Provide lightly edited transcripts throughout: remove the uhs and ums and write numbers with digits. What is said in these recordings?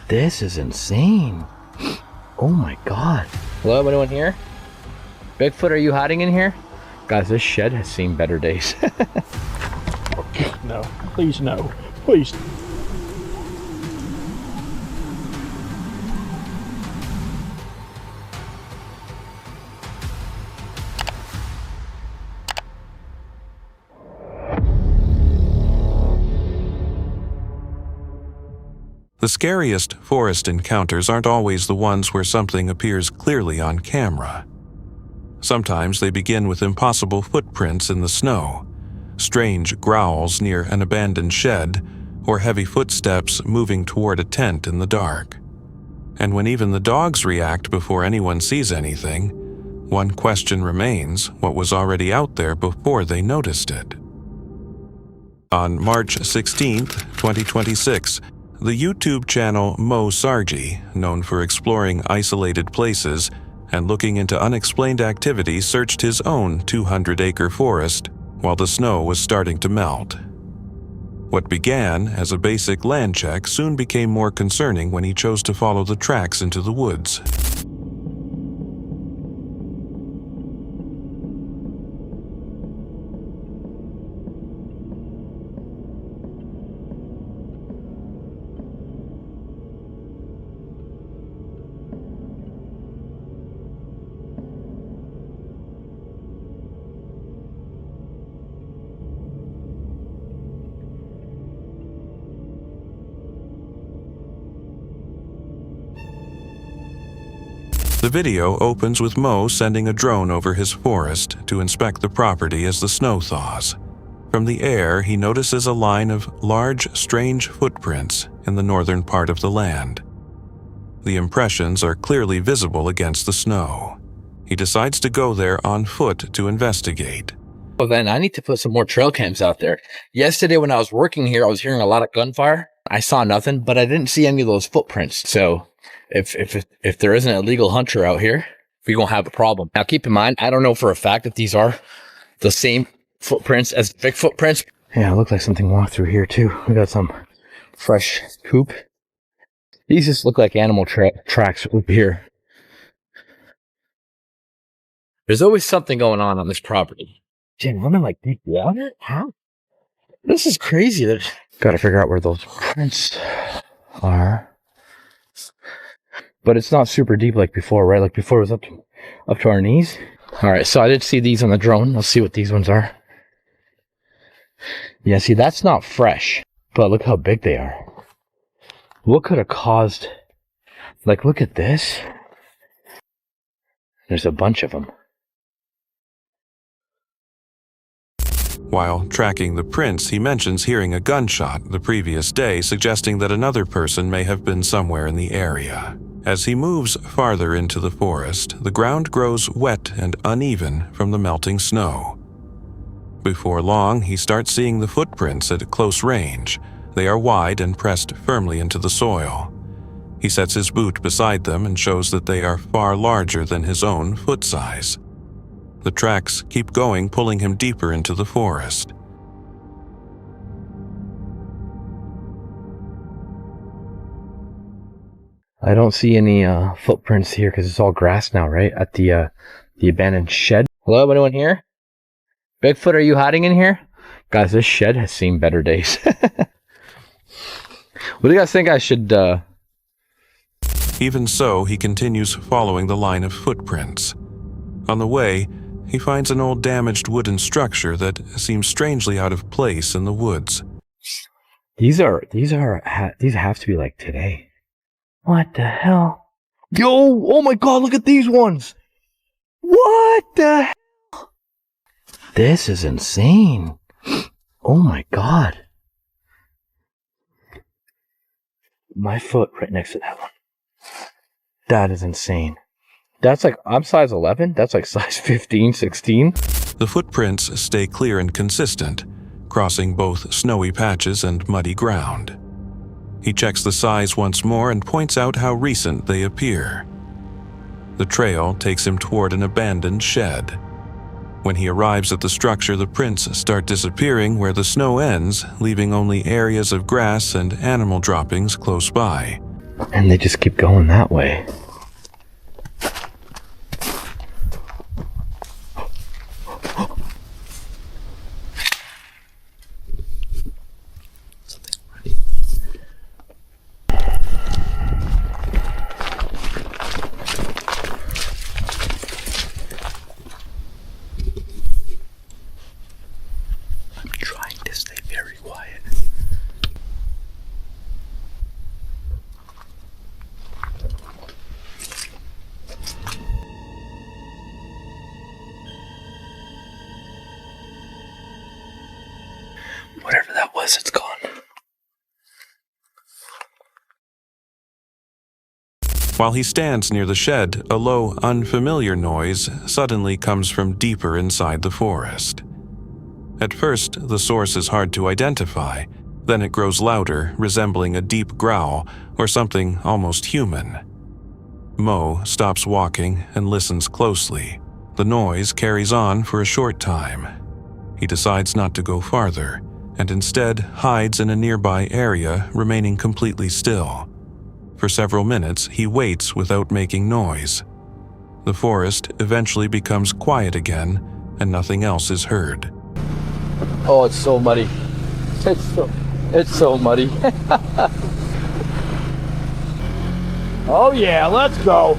This is insane. Oh my God. Hello, anyone here? Bigfoot, are you hiding in here? Guys, this shed has seen better days. No, please no, please. The scariest forest encounters aren't always the ones where something appears clearly on camera. Sometimes they begin with impossible footprints in the snow, strange growls near an abandoned shed, or heavy footsteps moving toward a tent in the dark. And when even the dogs react before anyone sees anything, one question remains: what was already out there before they noticed it? On March 16, 2026, the YouTube channel Mo Sargi, known for exploring isolated places and looking into unexplained activity, searched his own 200-acre forest while the snow was starting to melt. What began as a basic land check soon became more concerning when he chose to follow the tracks into the woods. The video opens with Mo sending a drone over his forest to inspect the property as the snow thaws. From the air, he notices a line of large, strange footprints in the northern part of the land. The impressions are clearly visible against the snow. He decides to go there on foot to investigate. Well, then I need to put some more trail cams out there. Yesterday when I was working here, I was hearing a lot of gunfire. I saw nothing, but I didn't see any of those footprints. So if there isn't a legal hunter out here, we're going to have a problem. Now, keep in mind, I don't know for a fact if these are the same footprints as big footprints. Yeah, it looks like something walked through here too. We got some fresh poop. These just look like animal tracks over here. There's always something going on this property. Damn, I'm in like deep water? How? This is crazy. Gotta figure out where those prints are. But it's not super deep like before, right? Like before it was up to our knees. All right, so I did see these on the drone. Let's see what these ones are. Yeah, see, that's not fresh, but look how big they are. What could have caused, like, look at this. There's a bunch of them. While tracking the prints, he mentions hearing a gunshot the previous day, suggesting that another person may have been somewhere in the area. As he moves farther into the forest, the ground grows wet and uneven from the melting snow. Before long, he starts seeing the footprints at close range. They are wide and pressed firmly into the soil. He sets his boot beside them and shows that they are far larger than his own foot size. The tracks keep going, pulling him deeper into the forest. I don't see any footprints here because it's all grass now, right? At the abandoned shed. Hello, anyone here? Bigfoot, are you hiding in here? Guys, this shed has seen better days. What do you guys think I should... Even so, he continues following the line of footprints. On the way, he finds an old damaged wooden structure that seems strangely out of place in the woods. These have to be like today. What the hell? Yo, oh my God, look at these ones. What the hell? This is insane. Oh my God. My foot right next to that one. That is insane. That's like, I'm size 11. That's like size 15, 16. The footprints stay clear and consistent, crossing both snowy patches and muddy ground. He checks the size once more and points out how recent they appear. The trail takes him toward an abandoned shed. When he arrives at the structure, the prints start disappearing where the snow ends, leaving only areas of grass and animal droppings close by. And they just keep going that way. Whatever that was, it's gone. While he stands near the shed, a low, unfamiliar noise suddenly comes from deeper inside the forest. At first, the source is hard to identify. Then it grows louder, resembling a deep growl or something almost human. Mo stops walking and listens closely. The noise carries on for a short time. He decides not to go farther, and instead hides in a nearby area, remaining completely still. For several minutes, he waits without making noise. The forest eventually becomes quiet again, and nothing else is heard. Oh, it's so muddy. It's so muddy. Oh yeah, let's go.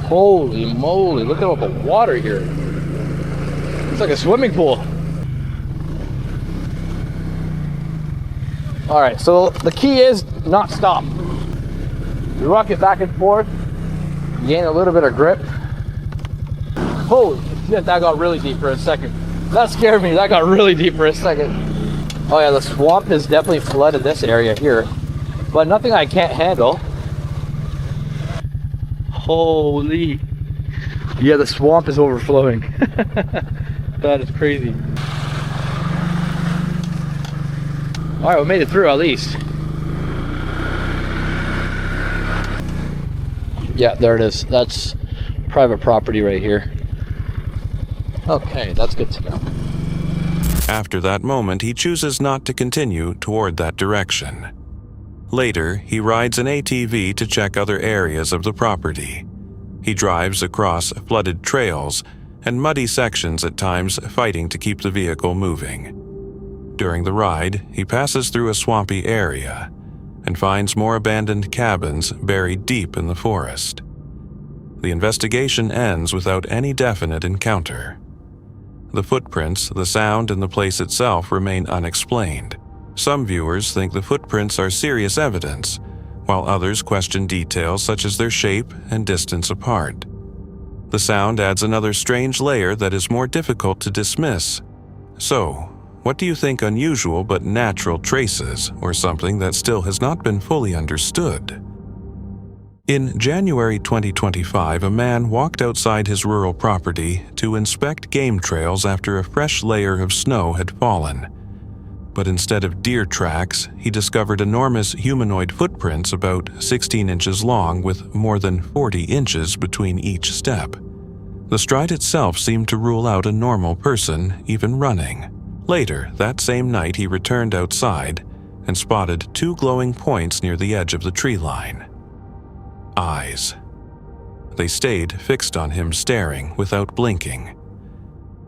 Holy moly, look at all the water here. It's like a swimming pool. All right, so the key is not stop. You rock it back and forth, gain a little bit of grip. Holy shit, that got really deep for a second. That scared me, that got really deep for a second. Oh yeah, the swamp has definitely flooded this area here, but nothing I can't handle. Holy. Yeah, the swamp is overflowing. That is crazy. All right, we made it through at least. Yeah, there it is. That's private property right here. Okay, that's good to know. After that moment, he chooses not to continue toward that direction. Later, he rides an ATV to check other areas of the property. He drives across flooded trails and muddy sections at times, fighting to keep the vehicle moving. During the ride, he passes through a swampy area and finds more abandoned cabins buried deep in the forest. The investigation ends without any definite encounter. The footprints, the sound, and the place itself remain unexplained. Some viewers think the footprints are serious evidence, while others question details such as their shape and distance apart. The sound adds another strange layer that is more difficult to dismiss. So, what do you think unusual but natural traces, or something that still has not been fully understood? In January 2025, a man walked outside his rural property to inspect game trails after a fresh layer of snow had fallen. But instead of deer tracks, he discovered enormous humanoid footprints about 16 inches long with more than 40 inches between each step. The stride itself seemed to rule out a normal person, even running. Later, that same night, he returned outside and spotted two glowing points near the edge of the tree line. Eyes. They stayed fixed on him, staring without blinking.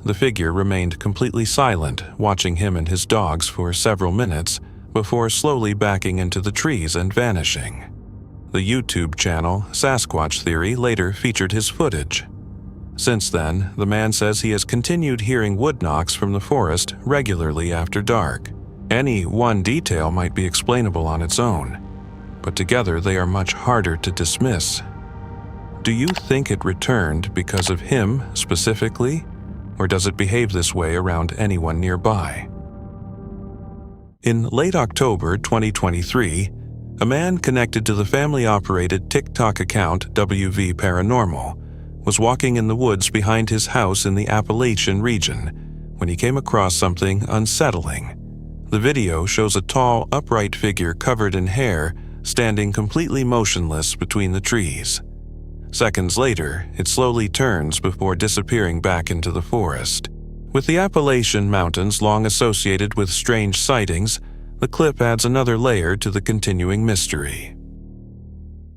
The figure remained completely silent, watching him and his dogs for several minutes before slowly backing into the trees and vanishing. The YouTube channel Sasquatch Theory later featured his footage. Since then, the man says he has continued hearing wood knocks from the forest regularly after dark. Any one detail might be explainable on its own, but together they are much harder to dismiss. Do you think it returned because of him specifically? Or does it behave this way around anyone nearby? In late October 2023, a man connected to the family-operated TikTok account WV Paranormal was walking in the woods behind his house in the Appalachian region when he came across something unsettling. The video shows a tall, upright figure covered in hair standing completely motionless between the trees. Seconds later, it slowly turns before disappearing back into the forest. With the Appalachian Mountains long associated with strange sightings, The clip adds another layer to the continuing mystery.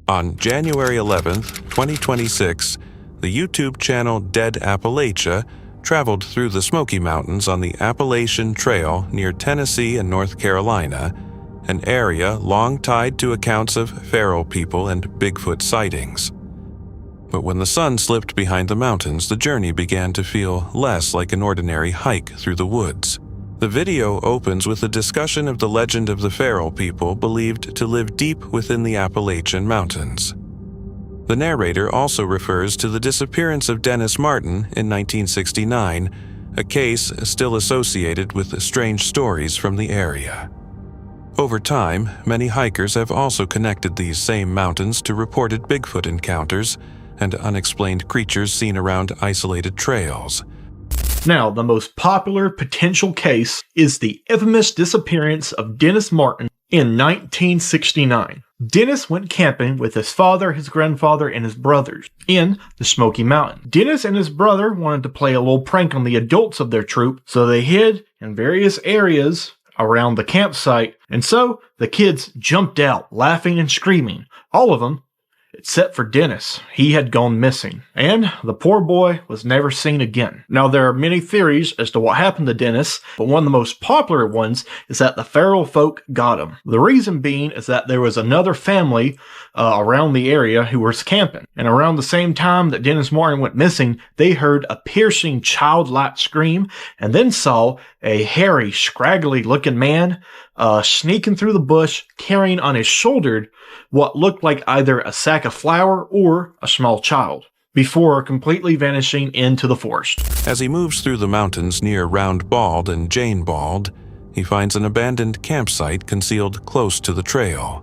On January 11th, 2026, the YouTube channel Dead Appalachia traveled through the Smoky Mountains on the Appalachian Trail near Tennessee and North Carolina, an area long tied to accounts of feral people and Bigfoot sightings. But when the sun slipped behind the mountains, the journey began to feel less like an ordinary hike through the woods. The video opens with a discussion of the legend of the feral people believed to live deep within the Appalachian Mountains. The narrator also refers to the disappearance of Dennis Martin in 1969, a case still associated with strange stories from the area. Over time, many hikers have also connected these same mountains to reported Bigfoot encounters and unexplained creatures seen around isolated trails. Now, the most popular potential case is the infamous disappearance of Dennis Martin in 1969. Dennis went camping with his father, his grandfather, and his brothers in the Smoky Mountains. Dennis and his brother wanted to play a little prank on the adults of their troop, so they hid in various areas around the campsite, and so the kids jumped out, laughing and screaming. All of them, except for Dennis. He had gone missing, and the poor boy was never seen again. Now, there are many theories as to what happened to Dennis, but one of the most popular ones is that the feral folk got him. The reason being is that there was another family around the area who was camping, and around the same time that Dennis Martin went missing, they heard a piercing childlike scream, and then saw a hairy, scraggly-looking man sneaking through the bush, carrying on his shoulder what looked like either a sack of flour or a small child, before completely vanishing into the forest. As he moves through the mountains near Round Bald and Jane Bald, he finds an abandoned campsite concealed close to the trail.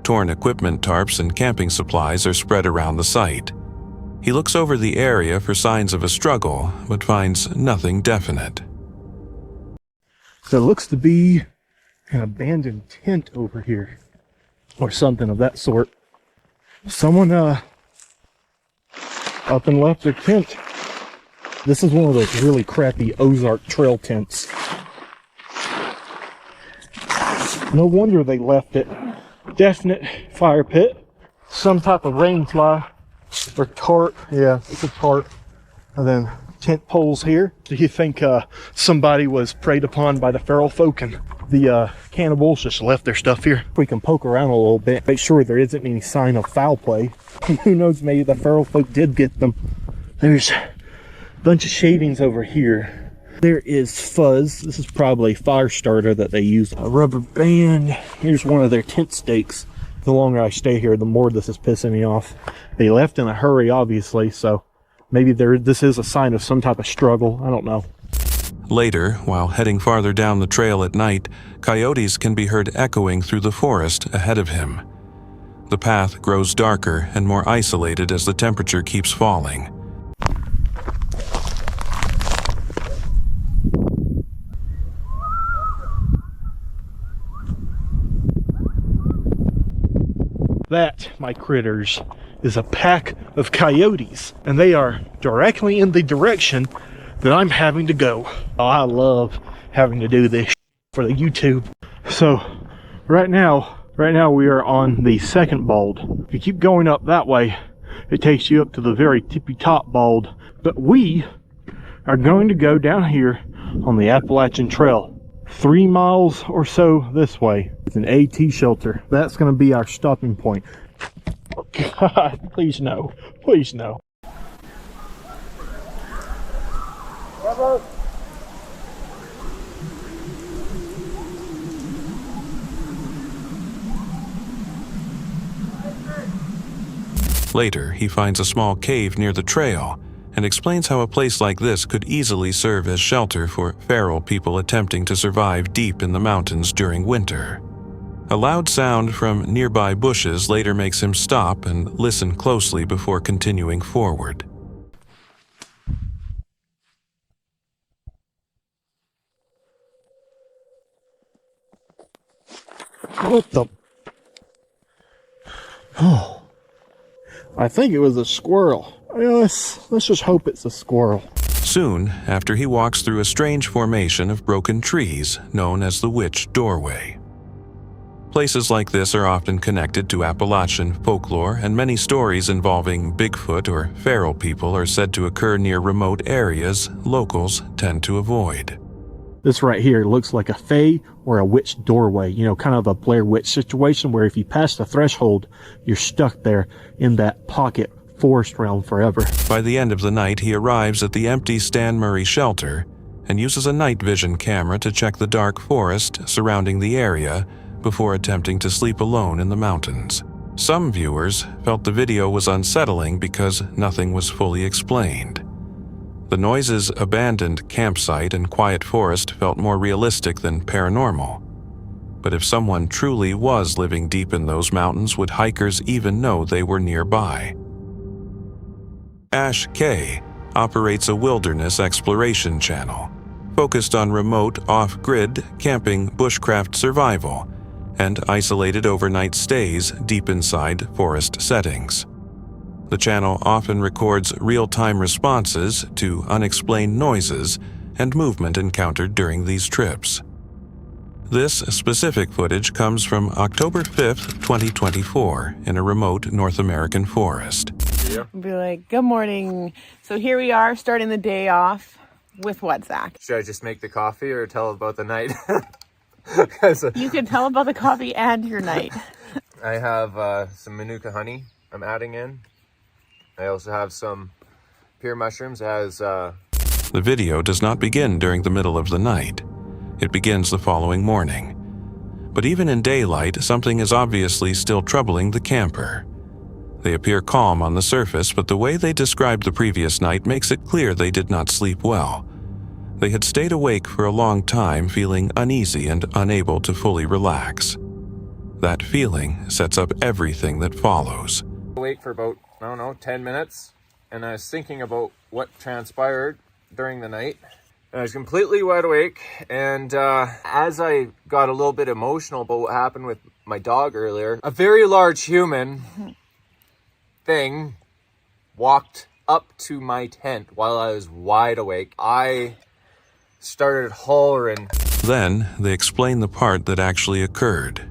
Torn equipment tarps and camping supplies are spread around the site. He looks over the area for signs of a struggle, but finds nothing definite. There looks to be an abandoned tent over here, or something of that sort. Someone up and left their tent. This is one of those really crappy Ozark trail tents. No wonder they left it. Definite fire pit. Some type of rain fly or tarp. Yeah, it's a tarp. And then tent poles here. Do you think somebody was preyed upon by the feral folk and the cannibals just left their stuff here? We can poke around a little bit, make sure there isn't any sign of foul play. Who knows, maybe the feral folk did get them. There's a bunch of shavings over here. There is fuzz. This is probably fire starter that they use. A rubber band. Here's one of their tent stakes. The longer I stay here, the more this is pissing me off. They left in a hurry, obviously, so maybe this is a sign of some type of struggle. I don't know. Later, while heading farther down the trail at night, coyotes can be heard echoing through the forest ahead of him. The path grows darker and more isolated as the temperature keeps falling. That, my critters, is a pack of coyotes, and they are directly in the direction that I'm having to go. Oh, I love having to do this for the YouTube. So, right now we are on the second bald. If you keep going up that way, it takes you up to the very tippy top bald. But we are going to go down here on the Appalachian Trail. 3 miles or so this way. It's an AT shelter. That's going to be our stopping point. Oh God, please no. Please no. Later, he finds a small cave near the trail and explains how a place like this could easily serve as shelter for feral people attempting to survive deep in the mountains during winter. A loud sound from nearby bushes later makes him stop and listen closely before continuing forward. What the? Oh, I think it was a squirrel. Let's just hope it's a squirrel. Soon after, he walks through a strange formation of broken trees known as the Witch Doorway. Places like this are often connected to Appalachian folklore, and many stories involving Bigfoot or feral people are said to occur near remote areas locals tend to avoid. This right here looks like a fae or a witch doorway, kind of a Blair Witch situation where if you pass the threshold, you're stuck there in that pocket forest realm forever. By the end of the night, he arrives at the empty Stan Murray shelter and uses a night vision camera to check the dark forest surrounding the area before attempting to sleep alone in the mountains. Some viewers felt the video was unsettling because nothing was fully explained. The noises, abandoned campsite, and quiet forest felt more realistic than paranormal. But if someone truly was living deep in those mountains, would hikers even know they were nearby? Ash K operates a wilderness exploration channel focused on remote, off-grid camping, bushcraft survival, and isolated overnight stays deep inside forest settings. The channel often records real-time responses to unexplained noises and movement encountered during these trips. This specific footage comes from October 5th, 2024, in a remote North American forest. Be like, good morning. So here we are starting the day off with what, Zach? Should I just make the coffee or tell about the night? You can tell about the coffee and your night. I have some Manuka honey I'm adding in. I also have some pear mushrooms as... The video does not begin during the middle of the night. It begins the following morning. But even in daylight, something is obviously still troubling the camper. They appear calm on the surface, but the way they described the previous night makes it clear they did not sleep well. They had stayed awake for a long time, feeling uneasy and unable to fully relax. That feeling sets up everything that follows. Awake for about, 10 minutes, and I was thinking about what transpired during the night. And I was completely wide awake, and as I got a little bit emotional about what happened with my dog earlier, a very large human thing walked up to my tent while I was wide awake. I started hollering. Then they explain the part that actually occurred.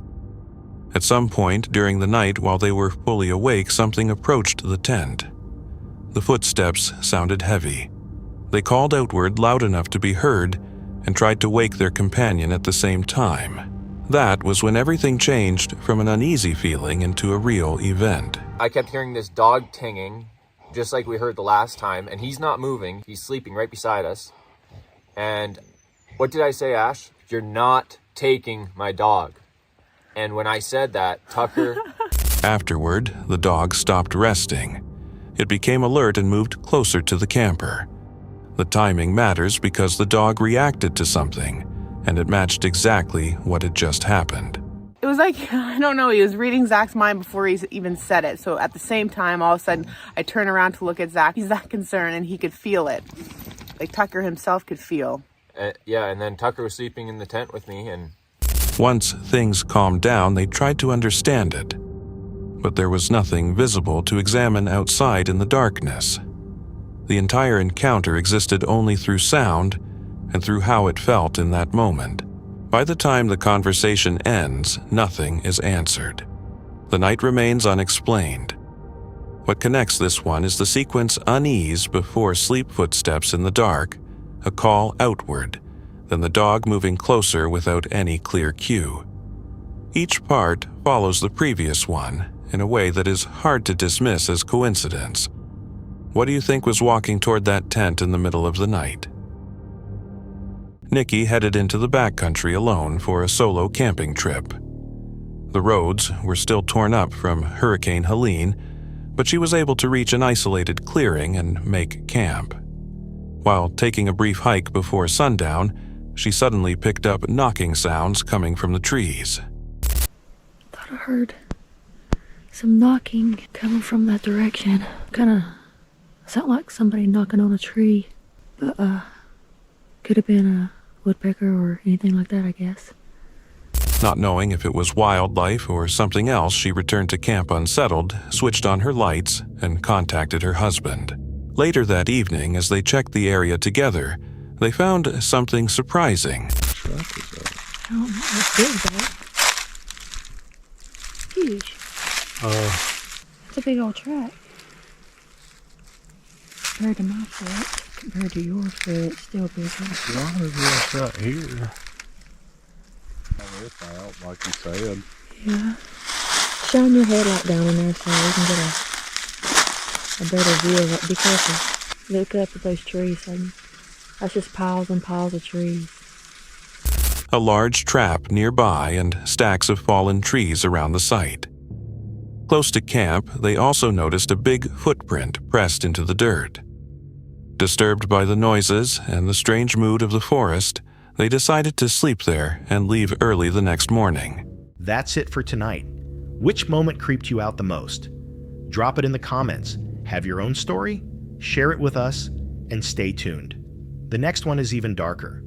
At some point during the night while they were fully awake, something approached the tent. The footsteps sounded heavy. They called outward loud enough to be heard and tried to wake their companion at the same time. That was when everything changed from an uneasy feeling into a real event. I kept hearing this dog tinging, just like we heard the last time, and he's not moving. He's sleeping right beside us. And what did I say, Ash? You're not taking my dog. And when I said that, Tucker... Afterward, the dog stopped resting. It became alert and moved closer to the camper. The timing matters because the dog reacted to something, and it matched exactly what had just happened. It was like, I don't know, he was reading Zach's mind before he even said it. So at the same time, all of a sudden, I turn around to look at Zach. He's that concerned, and he could feel it. Like Tucker himself could feel. And then Tucker was sleeping in the tent with me, and... Once things calmed down, they tried to understand it. But there was nothing visible to examine outside in the darkness. The entire encounter existed only through sound and through how it felt in that moment. By the time the conversation ends, nothing is answered. The night remains unexplained. What connects this one is the sequence unease before sleep footsteps in the dark, a call outward, then the dog moving closer without any clear cue. Each part follows the previous one in a way that is hard to dismiss as coincidence. What do you think was walking toward that tent in the middle of the night? Nikki headed into the backcountry alone for a solo camping trip. The roads were still torn up from Hurricane Helene, but she was able to reach an isolated clearing and make camp. While taking a brief hike before sundown, she suddenly picked up knocking sounds coming from the trees. Thought I heard some knocking coming from that direction. Kinda sound like somebody knocking on a tree. But, could have been a woodpecker or anything like that, I guess. Not knowing if it was wildlife or something else, she returned to camp unsettled, switched on her lights, and contacted her husband. Later that evening, as they checked the area together, they found something surprising. I don't know, it's big though. huge. It's a big old track. Compared to my foot, compared to yours foot, it's still bigger. As long as it's right here. It's out, like you said. Yeah. Shine your headlight down in there so we can get a better view of it. Be careful. Look up at those trees, Satan. That's just piles and piles of trees. A large trap nearby and stacks of fallen trees around the site. Close to camp, they also noticed a big footprint pressed into the dirt. Disturbed by the noises and the strange mood of the forest, they decided to sleep there and leave early the next morning. That's it for tonight. Which moment creeped you out the most? Drop it in the comments. Have your own story? Share it with us, and stay tuned. The next one is even darker.